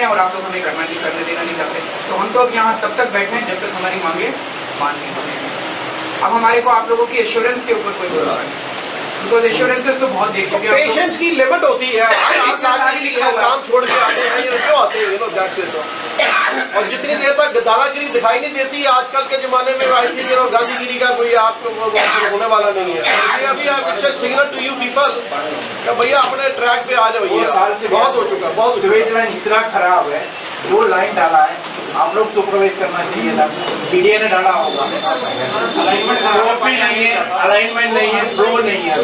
हैं और आप लोग हमें करने देना नहीं चाहते। तो हम तो अब यहाँ तब तक बैठे हैं जब तक हमारी मांगे मान नहीं होंगी। अब हमारे को आप लोगों की एश्योरेंस के ऊपर कोई भरोसा नहीं, बिकॉज एश्योरेंसेस तो बहुत देख चुके हैं। पेशेंस की लिमिट होती है, काम छोड़ के आते हैं ये क्यों आते हैं, और जितनी देर तक दादागिरी दिखाई नहीं देती आजकल के जमाने में, आई थिंक गांधीगिरी का कोई आपको होने वाला नहीं है। अभी आप सिग्नल टू यू पीपल भैया अपने ट्रैक पे आ जाओ, ये बहुत हो चुका, बहुत सीवेज लाइन इतना खराब है, 2 लाइन डाला है, आप लोग सुपरवाइज करना चाहिए था, पीडीए ने डाला होगा। अलाइनमेंट नहीं है, अलाइनमेंट नहीं है, फ्लो नहीं है।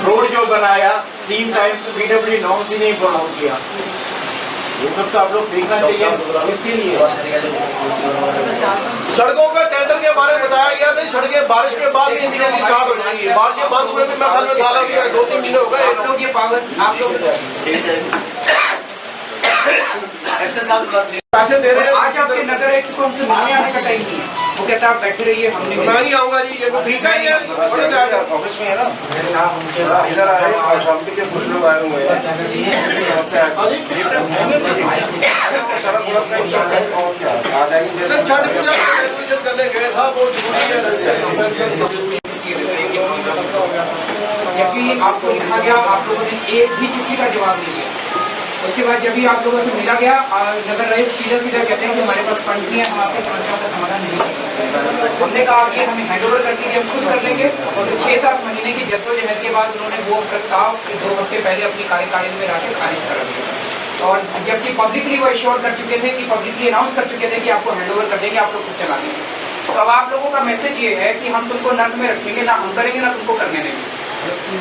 रोड जो बनाया 3 टाइम पीडब्ल्यूडी नॉर्म्स ही नहीं फॉलो किया, ये सब तो आप लोग देखना चाहिए। इसके लिए सड़कों का टेंडर के बारे में बताया गया था, सड़कें बारिश के बाद भी इंजीनियरिंग स्टार्ट हो जाएंगी। बारिश बंद हुए भी मैं कल में सारा भी 2-3 महीने हो गए। आप लोग ये पावर आप लोग पैसे दे रहे हैं। आज आपके नगर आयुक्त को हमसे मिलने आने का टाइम नहीं है, वो कहता है आप बैठे रहिए, हमने मैं नहीं आऊंगा जी, ये तो ठीक है, ये ऑफिस में है ना, इधर आ रहे हैं और शाम के कुछ लोग आए हुए हैं। छठ पूजा करने गए था, वो जरूरी है। जबकि आपको लिखा गया, आप लोगों ने एक भी चिट्ठी का जवाब नहीं दिया। उसके बाद जब भी आप लोगों से मिला गया, नगर आयुक्त सीधा कहते हैं कि हमारे पास फंड नहीं है, हम आपकी समस्याओं का समाधान नहीं कर सकते। हमने कहा कि हमें हैंड ओवर कर दीजिए, हम खुद कर लेंगे। और 6-7 महीने की जद्दोजहद के बाद उन्होंने वो प्रस्ताव 2 हफ्ते पहले अपनी कार्यकारिणी में रखकर खारिज करा दिया। और जबकि पब्लिकली वो एश्योर कर चुके थे, कि पब्लिकली अनाउंस कर चुके थे कि आपको हैंड ओवर कर देंगे, आप लोग खुद चला देंगे। तो अब आप लोगों का मैसेज ये है कि हम तुमको नर्क में रखेंगे, ना हम करेंगे ना तुमको करने देंगे।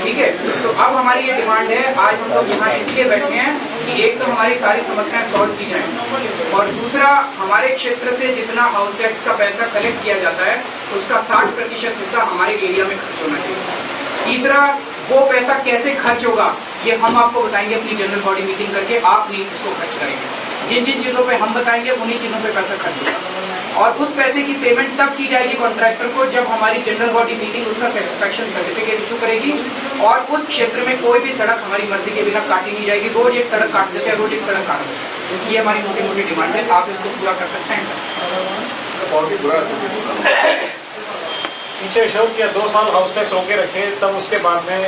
ठीक है, तो अब हमारी ये डिमांड है, आज हम लोग यहाँ इसलिए बैठे हैं कि एक तो हमारी सारी समस्याएं सॉल्व की जाएं, और दूसरा हमारे क्षेत्र से जितना हाउस टैक्स का पैसा कलेक्ट किया जाता है उसका 60% हिस्सा हमारे एरिया में खर्च होना चाहिए। तीसरा, वो पैसा कैसे खर्च होगा ये हम आपको बताएंगे अपनी जनरल बॉडी मीटिंग करके, आप नहीं इसको खर्च करेंगे। जिन जिन चीज़ों पे हम बताएंगे उन्हीं चीज़ों पे पैसा खर्च होगा, और उस पैसे की पेमेंट तब की जाएगी कॉन्ट्रैक्टर को जब हमारी जनरल बॉडी मीटिंग उसका सेटिस्फैक्शन सर्टिफिकेट इशू करेगी, और उस क्षेत्र में कोई भी सड़क हमारी मर्जी के बिना काटी नहीं जाएगी। रोज एक सड़क काट देते हैं, रोज एक सड़क काट देते हैं, ये हमारी मोटी मोटी डिमांड है, आप इसको पूरा कर सकते हैं। पीछे एश्योर किया 2 साल हाउस टैक्स रोके रखे, तब उसके बाद में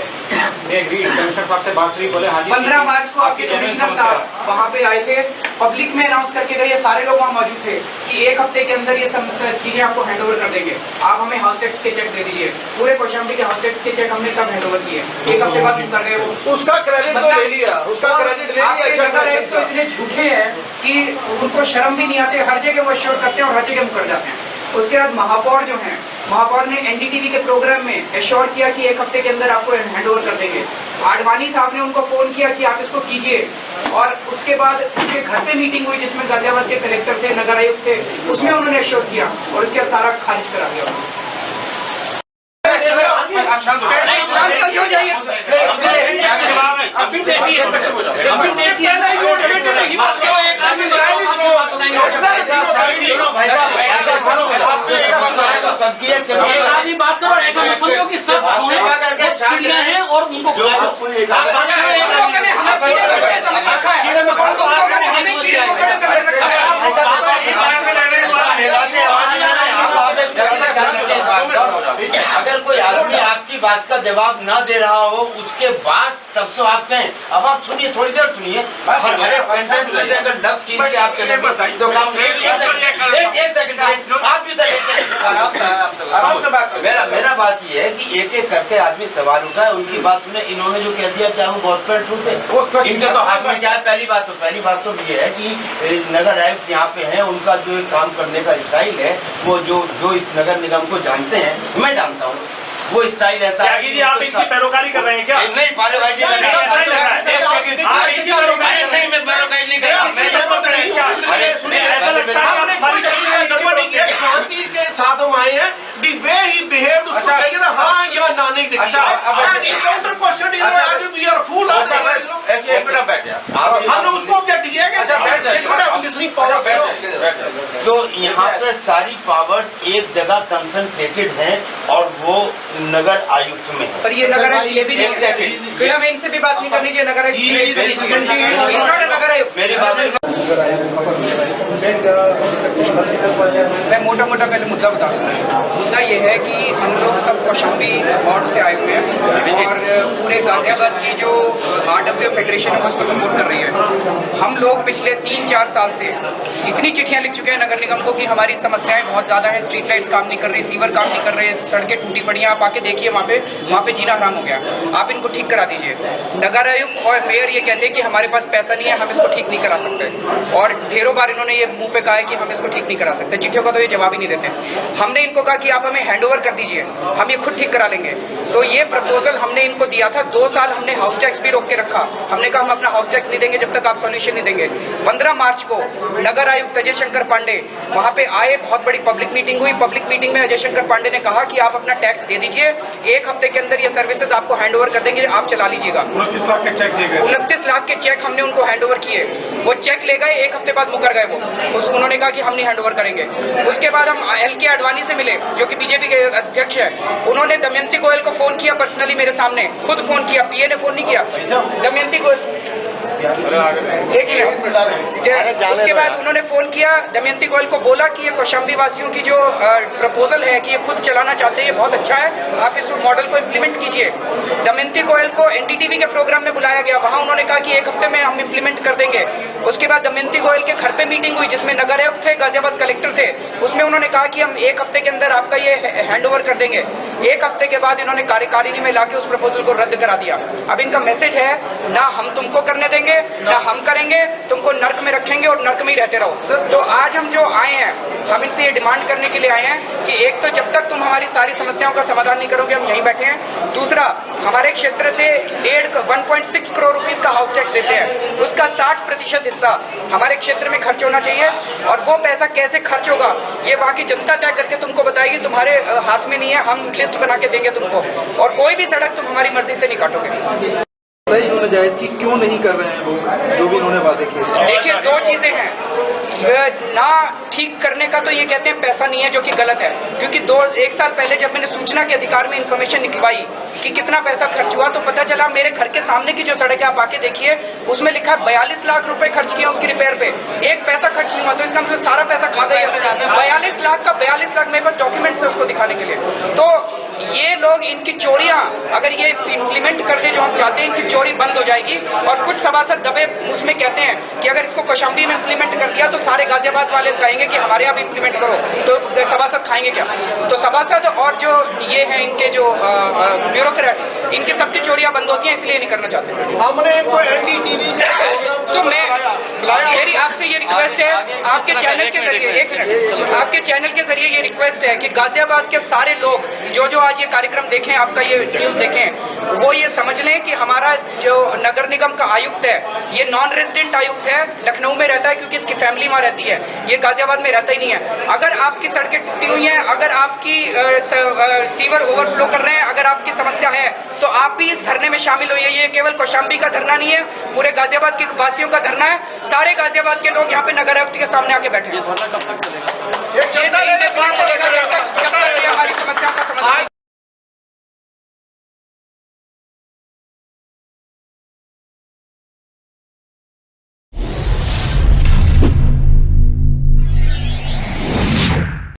कमिश्नर साहब से बात हुई, बोले हाँ जी 15 मार्च को आपके कमिश्नर साहब वहाँ पे आए थे, पब्लिक में अनाउंस करके गए, ये सारे लोग वहाँ मौजूद थे कि 1 हफ्ते के अंदर ये सब चीजें आपको हैंड ओवर कर देंगे, आप हमें हाउस टैक्स के चेक दे दीजिए। पूरे कौशाम्बी के हाउस टैक्स के चेक हमने कब हैंड ओवर किए? 1 हफ्ते बाद कर रहे हो, उसका क्रेडिट तो ले लिया, उसका क्रेडिट ले लिया। तो इतने झूठे हैं कि उनको शर्म भी नहीं आते, हर जगह वो एश्योर करते हैं और हर जगह मुकर जाते हैं। उसके बाद महापौर जो हैं, महापौर ने एनडीटीवी के प्रोग्राम में एश्योर किया कि 1 हफ्ते के अंदर आपको हैंड ओवर कर देंगे। आडवाणी साहब ने उनको फोन किया कि आप इसको कीजिए, और उसके बाद उनके घर पे मीटिंग हुई जिसमें गाजियाबाद के कलेक्टर थे, नगर आयुक्त थे, उसमें उन्होंने एश्योर किया और उसके बाद सारा खारिज करा दिया। बात करो, ऐसा मत समझो कि सब चिड़िया हैं और उनको अगर कोई आदमी आपकी बात का जवाब न दे रहा हो उसके बाद तब तो आप कहें। अब आप सुनिए, थोड़ी देर सुनिए, हर एक सेंटेंस में अगर लफ्ज खींच के आप चलेंगे तो काम एक सेकंड आप भी मेरा बात ये है कि एक एक करके आदमी सवाल उठाए, उनकी बात सुने। इन्होंने जो कह दिया क्या वो गवर्नमेंट ट्रूथ है? इनके तो हाथ में क्या है? पहली बात तो ये है कि नगर आयुक्त यहाँ पे है, उनका जो काम करने का स्टाइल है वो जो इस नगर निगम को जानते हैं, मैं जानता हूँ, वो स्टाइल ऐसा है। जी आप इसकी पैरोकारी कर रहे हैं क्या? नहीं, पैरोकारी नहीं कर के साथ हम आए हैं। The way he behaved, उसको चाहिए ना हाँ या ना नहीं देखिए। Counter question we are full। हम लोग उसको क्या किया? किसनी पावर तो यहाँ पे सारी पावर्स एक जगह कंसंट्रेटेड हैं और वो नगर आयुक्त में है। पर ये नगर आयुक्त ये भी नहीं है। Exactly. फिर हमें इनसे भी बात नहीं करनी चाहिए। नगर आयुक्त नगर आयुक्त मेरी बात मैं मोटा पहले मुद्दा बता दूँ। मुद्दा ये है कि हम लोग सब कौशाम्बी वार्ड से आए हुए हैं और पूरे गाजियाबाद की जो RWF फेडरेशन है उसको सपोर्ट कर रही है। हम लोग पिछले 3-4 साल से इतनी चिट्ठियां लिख चुके हैं नगर निगम को कि हमारी समस्याएं बहुत ज़्यादा हैं, स्ट्रीट लाइट्स काम नहीं कर रही, सीवर काम नहीं कर रहे, सड़कें टूटी पड़ी हैं। आप आके देखिए वहाँ पे जीना हराम हो गया। आप इनको ठीक करा दीजिए। नगर आयुक्त और मेयर ये कहते हैं कि हमारे पास पैसा नहीं है, हम इसको ठीक नहीं करा सकते और ढेरों बार इन्होंने ये मुंह पे कहा है कि हम इसको ठीक नहीं करा सकते। चिट्ठियों का तो ये जवाब ही नहीं देते। हमने इनको कहा कि आप हमें हैंडओवर कर दीजिए, हम ये खुद ठीक करा लेंगे। तो ये प्रपोजल हमने इनको दिया था। 2 साल हमने हाउस टैक्स भी रोक के रखा। हमने कहा हम अपना हाउस टैक्स नहीं देंगे जब तक आप सॉल्यूशन नहीं देंगे। 15 मार्च को नगर आयुक्त अजय शंकर पांडे वहाँ पे आए, बहुत बड़ी पब्लिक मीटिंग हुई। पब्लिक मीटिंग में अजय शंकर पांडे ने कहा कि आप अपना टैक्स दे दीजिए, 1 हफ्ते के अंदर ये सर्विसेज आपको हैंडओवर कर देंगे, आप चला लीजिएगा। 29 लाख के चेक दिए गए। 29 लाख के चेक हमने उनको हैंडओवर किए। वो चेक ले गए, 1 हफ्ते बाद मुकर गए वो। उन्होंने कहा कि हम नहीं हैंडओवर करेंगे। उसके बाद हम LK आडवाणी से मिले जो कि बीजेपी के अध्यक्ष है। उन्होंने दमयंती गोयल को फोन किया पर्सनली मेरे सामने, खुद फोन किया, PA ने फोन नहीं किया। दमयंती गोयल एक मिनट। उसके बाद उन्होंने फोन किया, दमयंती गोयल को बोला कि ये कौशाम्बी वासियों की जो प्रपोजल है कि ये खुद चलाना चाहते हैं, ये बहुत अच्छा है, आप इस मॉडल को इम्प्लीमेंट कीजिए। दमयंती गोयल को NDTV के प्रोग्राम में बुलाया गया, वहाँ उन्होंने कहा कि 1 हफ्ते में हम इम्प्लीमेंट कर देंगे। उसके बाद दमयंती गोयल के घर पे मीटिंग हुई जिसमें नगर आयुक्त थे, गाजियाबाद कलेक्टर थे। उसमें उन्होंने कहा कि हम 1 हफ्ते के अंदर आपका ये हैंडओवर कर देंगे। 1 हफ्ते के बाद इन्होंने कार्यकारिणी में लाके उस प्रपोजल को रद्द करा दिया। अब इनका मैसेज है, ना हम तुमको करने देंगे ना हम करेंगे, तुमको नर्क में रखेंगे और नर्क में ही रहते रहो। तो आज हम जो आए हैं, हम इनसे ये डिमांड करने के लिए आए हैं कि एक तो जब तक तुम हमारी सारी समस्याओं का समाधान नहीं करोगे हम यहीं बैठे हैं। दूसरा, हमारे क्षेत्र से 1.6 करोड़ रुपीस का हाउस टैक्स देते हैं, उसका 60% हिस्सा हमारे क्षेत्र में खर्च होना चाहिए और वो पैसा कैसे खर्च होगा ये वहाँ की जनता तय करके तुमको बताएगी। तुम्हारे हाथ में नहीं है, हम लिस्ट बना के देंगे तुमको और कोई भी सड़क तुम हमारी मर्जी से नहीं काटोगे। इन्होंने जायज की क्यों नहीं कर रहे हैं वो जो भी इन्होंने वादे किए? देखिए, 2 चीजें हैं ना। ठीक करने का तो ये कहते हैं पैसा नहीं है, जो कि गलत है, क्योंकि 1 साल पहले जब मैंने सूचना के अधिकार में इंफॉर्मेशन निकलवाई कि कितना पैसा खर्च हुआ तो पता चला मेरे घर के सामने की जो सड़क है आप आके देखिए, उसमें लिखा है 42 लाख रुपए खर्च किया उसकी रिपेयर पे, 1 पैसा खर्च नहीं हुआ। तो इसका मतलब सारा पैसा खा गया। 42 लाख का 42 लाख मेरे पास डॉक्यूमेंट्स है उसको दिखाने के लिए। तो ये लोग, इनकी चोरियां अगर ये इम्प्लीमेंट कर दे जो हम चाहते हैं, इनकी चोरी बंद हो जाएगी। और कुछ सभासद दबे उसमें कहते हैं कि अगर इसको कौशाम्बी में इम्प्लीमेंट कर दिया तो सारे गाजियाबाद वाले कहेंगे कि हमारे यहाँ भी इम्प्लीमेंट करो, तो सभासद खाएंगे क्या? तो सभासद और जो ये हैं इनके जो ब्यूरोक्रेट्स, इनकी सबकी चोरियां बंद होती हैं, इसलिए नहीं करना चाहते। हमने इनको NDTV तो मेरी आपसे ये रिक्वेस्ट है, आपके चैनल के जरिए, 1 मिनट, आपके चैनल के जरिए ये रिक्वेस्ट है कि गाजियाबाद के सारे लोग जो आज ये कार्यक्रम देखें, आपका ये न्यूज देखें, वो ये समझ लें कि हमारा जो नगर निगम का आयुक्त है ये नॉन रेजिडेंट आयुक्त है, लखनऊ में रहता है क्योंकि इसकी फैमिली वहाँ रहती है, ये गाजियाबाद में रहता ही नहीं है। अगर आपकी सड़कें टूटी हुई हैं, अगर आपकी सीवर ओवरफ्लो कर रहे हैं, अगर आपकी समस्या है तो आप भी इस धरने में शामिल होइए। ये केवल कौशाम्बी का धरना नहीं है, पूरे गाजियाबाद के वासियों का धरना है। सारे गाजियाबाद के लोग यहाँ पे नगर आयुक्त के सामने आके बैठे हैं।